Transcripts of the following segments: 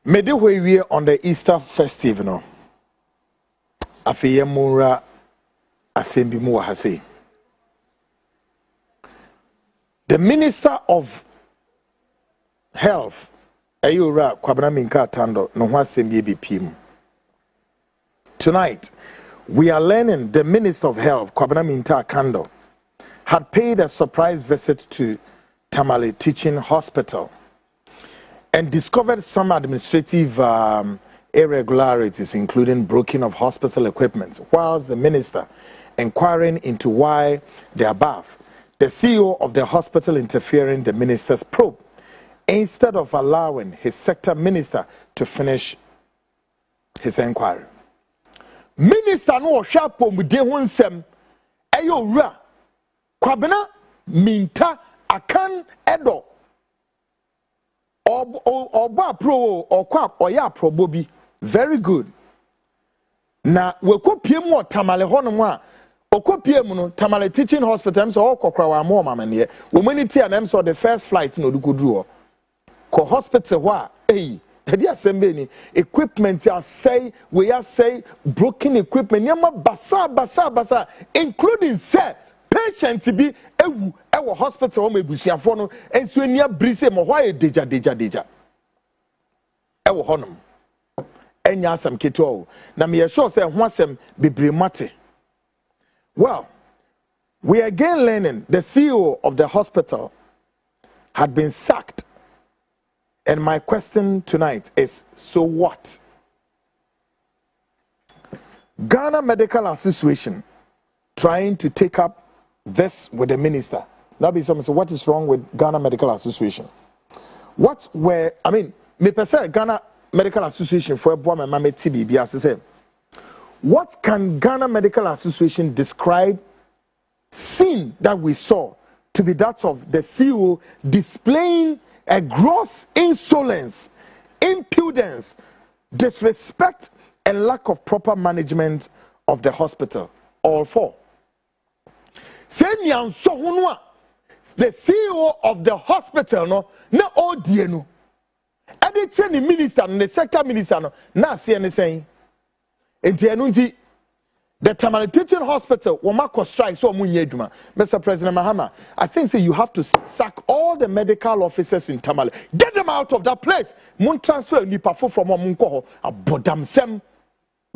Midway we on the Easter festive no. Afiye mura asembi mu wahase. The Minister of Health, Ayura Kwabena Minka Tando, no asembi BPM. Tonight, we are learning the Minister of Health, Kwabena Minka Kando, had paid a surprise visit to Tamale Teaching Hospital and discovered some administrative irregularities, including breaking of hospital equipment, whilst the minister inquiring into why the above, the CEO of the hospital interfering in the minister's probe, instead of allowing his sector minister to finish his inquiry. Minister no shapo mude hunsem ayo ra Kwabena Minka Akan Edo Oba pro or kwap or ya pro bobi. Very good. Na we ko piem wo Tamale hono mu a okọ piem no Tamale Teaching Hospital so okokra wa mo mamane wo mani ti anam so the first flight no dukoduru ko hospital ho a eh hadi assemble ni equipment ya say we ya say broken equipment yama basa including say patient bi ewu ewo hospital o mebusiafo no enso ania brise mo ho deja ewo honom enya asam keto na me sure say ho asam bebre mate. Well, we are again learning the CEO of the hospital had been sacked, and my question tonight is, so what? Ghana Medical Association trying to take up this with the minister. That be something. So what is wrong with Ghana Medical Association? Me person Ghana Medical Association for Boama Mame TB Biase say, what can Ghana Medical Association describe scene that we saw to be that of the CEO displaying a gross insolence, impudence, disrespect, and lack of proper management of the hospital? All four. The CEO of the hospital no odie no. Ade the minister and the sector minister no na see anything. Enti the Tamale Teaching Hospital womako strike so omunye adwuma. Mr. President Mahama, I think say you have to sack all the medical officers in Tamale. Get them out of that place. Mun transfer nipa fo from omunko ho abodamsem.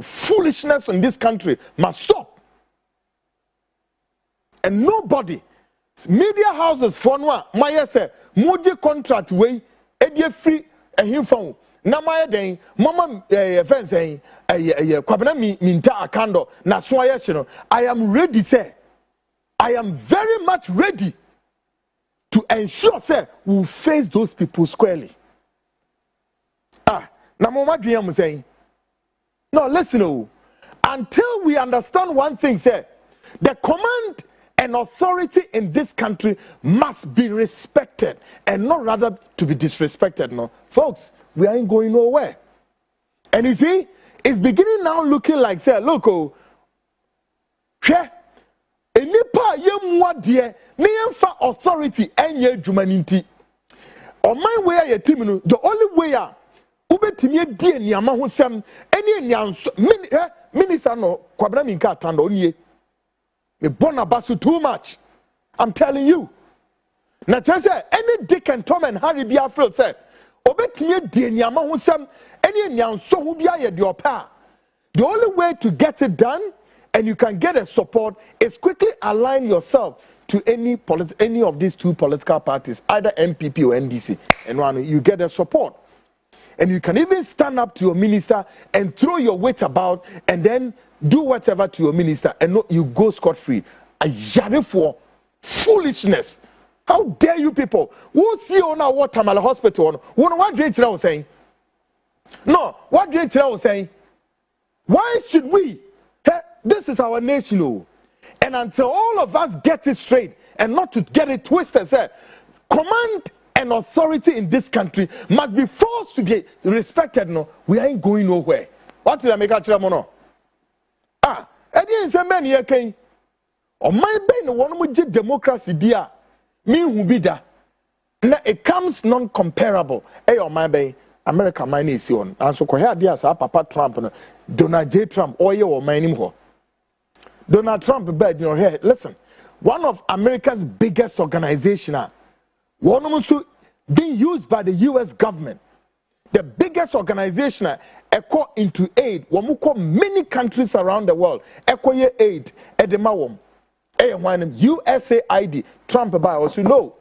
Foolishness in this country must stop. And nobody, media houses for no, my say, Moody contract way, Eddie free a him phone. Na my day, Mama fence Kwabena Minka Akando, na swayashino. I am ready, sir. I am very much ready to ensure, sir, we face those people squarely. Na Mama Dream was saying, no, listen, until we understand one thing, sir, the command and authority in this country must be respected and not rather to be disrespected. No, folks, we ain't going nowhere. And you see, it's beginning now looking like, say, look, enipa yemwa die ne yemfa authority enye adwumaninti. On my way a team no, the only way a ubetimi die niama ho sem ene nianso minister no Kwabena Minka Tando onye. Me bonabasu too much. I'm telling you. Na say any Dick and Tom and Harry be afraid say obetime die niama ho sem any nyanso ho bia ye de opa. The only way to get it done and you can get a support is quickly align yourself to any of these two political parties, either MPP or NDC, and one you get a support. And you can even stand up to your minister and throw your weight about and then do whatever to your minister and no, you go scot-free. A yare for foolishness. How dare you people? Who see on our Tamale Hospital? What do you saying? No, what do you saying? Why should we? Hey, this is our nation. And until all of us get it straight and not to get it twisted, say, command and authority in this country must be forced to be respected. No, we ain't going nowhere. What did I make a no? Edi nse many again. O my be no one mu democracy dia. Me hu bi da. Na it comes non comparable. O my be America mine is on. And so ko here dia sa Papa Trump no Donald J. Trump oye o mining ho. Donald Trump bed your here. Listen, one of America's biggest organization, one also being used by the US government. The biggest organization echo into aid. Wamuko many countries around the world. Echo ye aid. Edemawom. USAID. Trump by also know.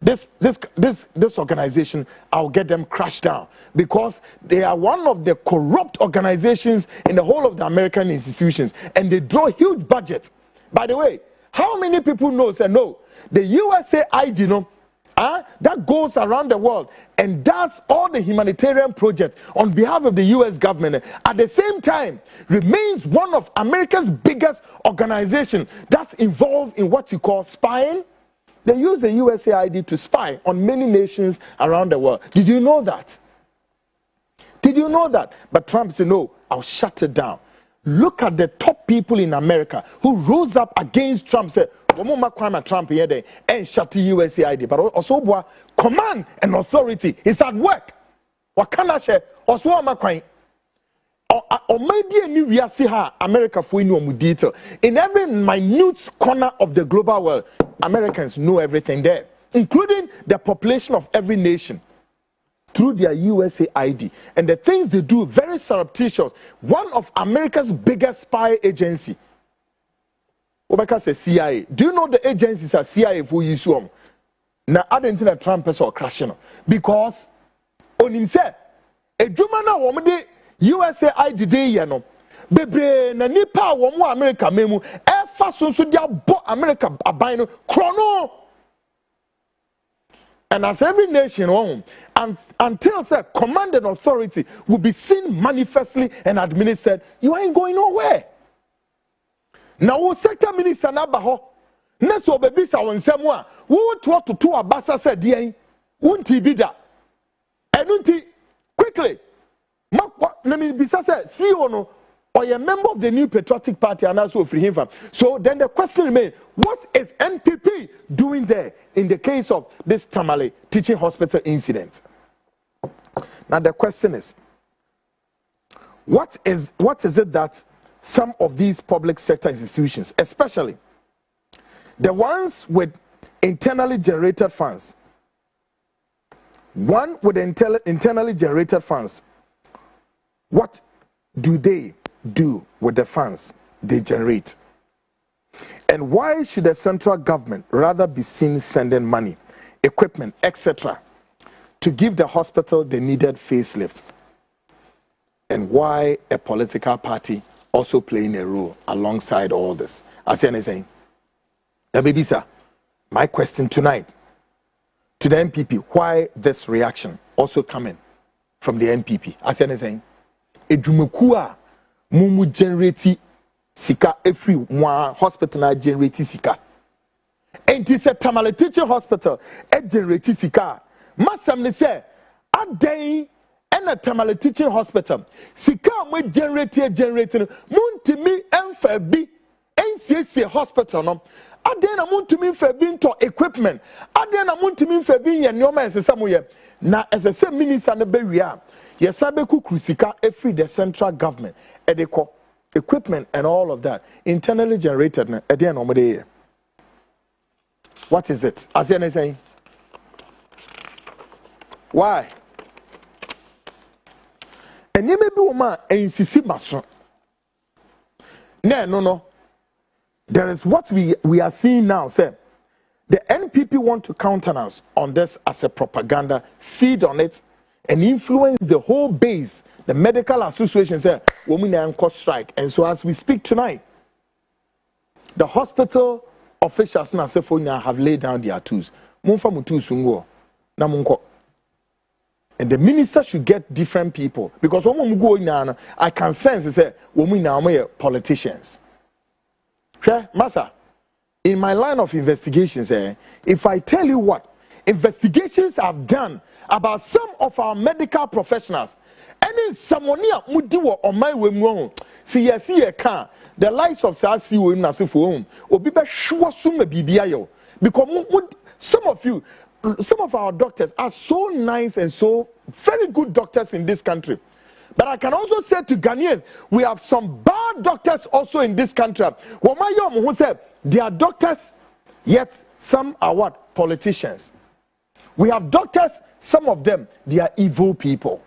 This organization, I'll get them crushed down because they are one of the corrupt organizations in the whole of the American institutions, and they draw huge budgets. By the way, how many people know? Say no, the USAID, you know, that goes around the world and does all the humanitarian projects on behalf of the US government. At the same time, remains one of America's biggest organizations that's involved in what you call spying. They use the USAID to spy on many nations around the world. Did you know that? Did you know that? But Trump said, no, I'll shut it down. Look at the top people in America who rose up against Trump, said, Trump here and shut the USAID. But also, command and authority is at work. What can I say? Also, or maybe a new Yasiha, America for you detail. In every minute corner of the global world, Americans know everything there, including the population of every nation, through their USAID. And the things they do, very surreptitious. One of America's biggest spy agency. Obeka says CIA. Do you know the agencies are CIA for you? Now, I don't think that Trump is or crashing because on himself, a Jumana woman. USAID dey ye no bebre na nipa wo mo America memu e fa so dia bo America aban no krono. And as every nation won, and until say command and authority will be seen manifestly and administered, you ain't going nowhere. Now wo sector minister na ba ho na so obebi sa wonsem a wo to abasa said dey wonti bi da enunti quickly. Let me be said, CEO no, or a member of the New Patriotic Party, and also free him from. So then the question remains: what is NPP doing there in the case of this Tamale teaching hospital incident? Now the question is: what is it that some of these public sector institutions, especially the ones with internally generated funds, internally generated funds, what do they do with the funds they generate? And why should the central government rather be seen sending money, equipment, etc., to give the hospital the needed facelift? And why a political party also playing a role alongside all this? As I saying, the baby sir, my question tonight to the NPP: why this reaction also coming from the NPP? As I saying, Edumekua mumu generate sika every one hospital na generate sika. And it is a Tamale teaching hospital generate sika. Masam ne say aday and a Tamale teaching hospital sika we generate muntimi emfa bi NCC hospital no aday na muntimi emfa bi into equipment aday na muntimi emfa bi ye nyoma esesam ye na esese minister na be wia. Yes, I be kusika every the central government, edeko, equipment and all of that internally generated. At the end of the day, what is it? As you saying, why? And you may be woman and insist mason. No. There is what we are seeing now. Say, the NPP want to countenance on this as a propaganda, feed on it, and influence the whole base. The medical association said, women are on strike. And so as we speak tonight, the hospital officials have laid down their tools. And the minister should get different people. Because when go in, I can sense that women are politicians. Okay, Master, in my line of investigations, if I tell you what investigations I've done about some of our medical professionals, and in someone mudiwo on my way, see the lives of Sasi will not for home, or be sure soon may be because some of you, some of our doctors are so nice and so very good doctors in this country. But I can also say to Ghanaians, we have some bad doctors also in this country. Who said they are doctors, yet some are what? Politicians. We have doctors, some of them, they are evil people.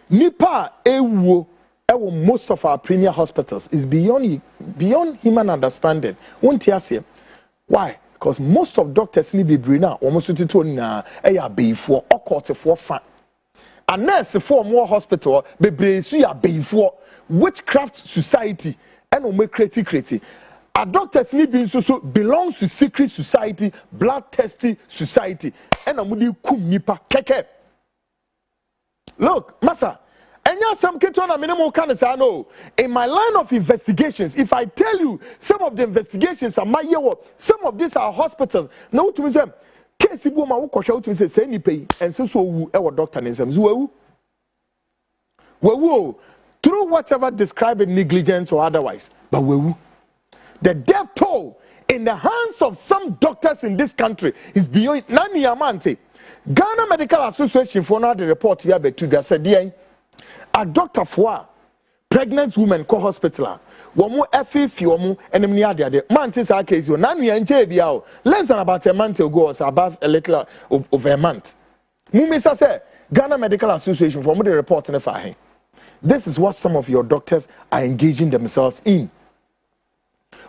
Nipa ewo most of our premier hospitals is beyond human understanding. Won't you say why? Because most of doctors need be brain now. Almost to na before or quarter for fun. A nurse for more hospital be brain so ya before witchcraft society and make creativity. A doctors need be so belongs to secret society, blood testing society, and amudi kum nipa keke. Look, Massa. And yes, some kitchen minimum can say no. In my line of investigations, if I tell you some of the investigations are my year, some of these are hospitals. Now to me say, case ibu ma wo kwhwa to me say ni pay and so wu e wo doctor nsem so wu through whatever describe it negligence or otherwise, but wu the death toll in the hands of some doctors in this country is beyond nani amante. Ghana Medical Association for now the report here betu said a doctor for pregnant women call hospital. Womu FF womu enemy ade man says our case you nanu enche bia less than about a month ago or above a little over a month. Mumisa say Ghana Medical Association for the report in the this is what some of your doctors are engaging themselves in.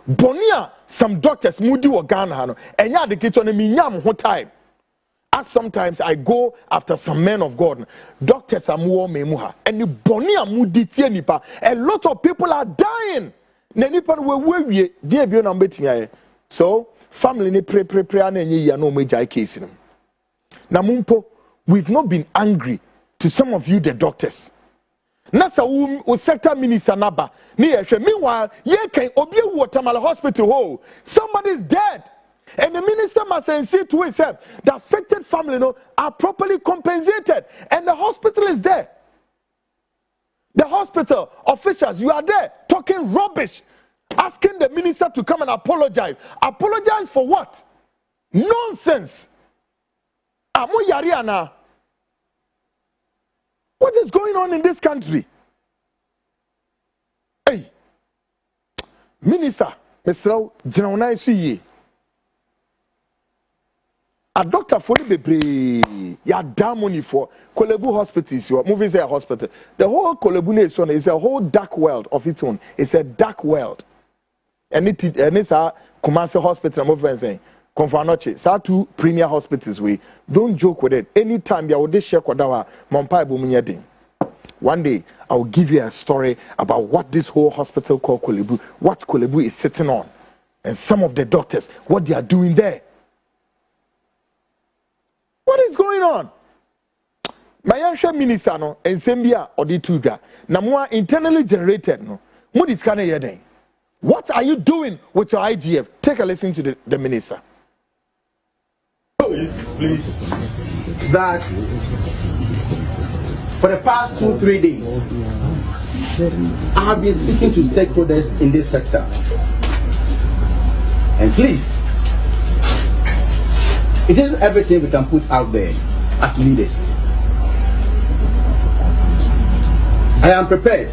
Bonia some doctors mudi wa Ghana no enya de kitchen me nyam ho time. As sometimes I go after some men of God, doctors are more memuha, and the bonia muditi nipa. A lot of people are dying. So family ni pray and no major case. Namumpo, we've not been angry to some of you, the doctors. Nasa o sector minister naba. Meanwhile, ye can obey Watermala Hospital. Oh, somebody's dead. And the minister must see to himself the affected family are properly compensated. And the hospital is there. The hospital officials, you are there talking rubbish, asking the minister to come and apologize. Apologize for what? Nonsense. Amu Yariana. What is going on in this country? Hey, Minister, Mr. General Suye. A doctor for the baby, ya damn money for Kolebu hospitals, your movies are hospital. The whole Kolebu nation is a whole dark world of its own. It's a dark world. And it's a Kumasi hospital, I'm over saying, Konfanoche, sa two premier hospitals, we don't joke with it. Anytime you would share Kodawa, Mompai Bumunyading. One day, I will give you a story about what this whole hospital called Kolebu, what Kolebu is sitting on, and some of the doctors, what they are doing there. What is going on? My young minister no and Sembia or the Tuga. Namwa internally generated no. What is kind of what are you doing with your IGF? Take a listen to the minister. Please. That for the past 2-3 days, I have been speaking to stakeholders in this sector. And please, it isn't everything we can put out there as leaders. I am prepared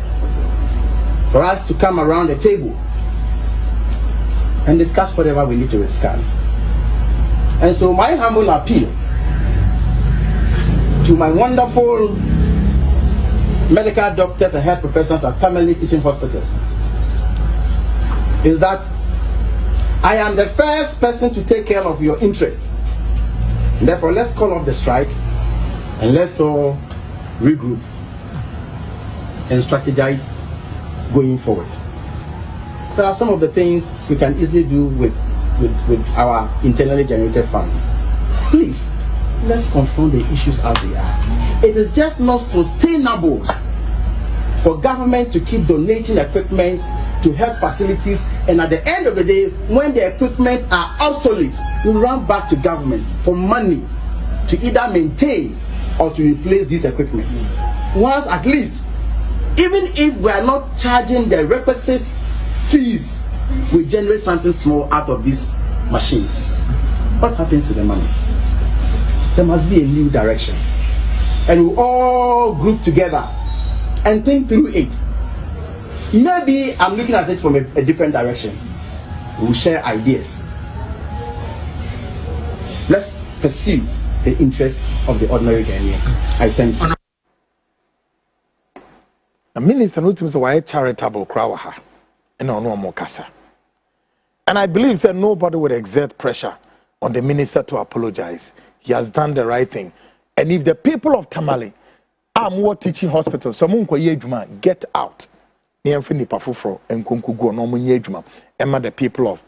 for us to come around the table and discuss whatever we need to discuss. And so my humble appeal to my wonderful medical doctors and health professionals at Family Teaching Hospital is that I am the first person to take care of your interests. Therefore, let's call off the strike and let's all regroup and strategize going forward. There are some of the things we can easily do with our internally generated funds. Please, let's confront the issues as they are. It is just not sustainable for government to keep donating equipment to health facilities, and at the end of the day, when the equipment are obsolete, we run back to government for money to either maintain or to replace this equipment. Once at least, even if we are not charging the requisite fees, we generate something small out of these machines. what happens to the money? There must be a new direction. And we all group together and think through it. Maybe I'm looking at it from a different direction. We'll share ideas. Let's pursue the interests of the ordinary Ghanaian. I thank you. The minister knows why charitable crowd and no more casa. And I believe that nobody would exert pressure on the minister to apologize. He has done the right thing. And if the people of Tamale are more teaching hospitals, so get out. And the people of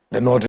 the northern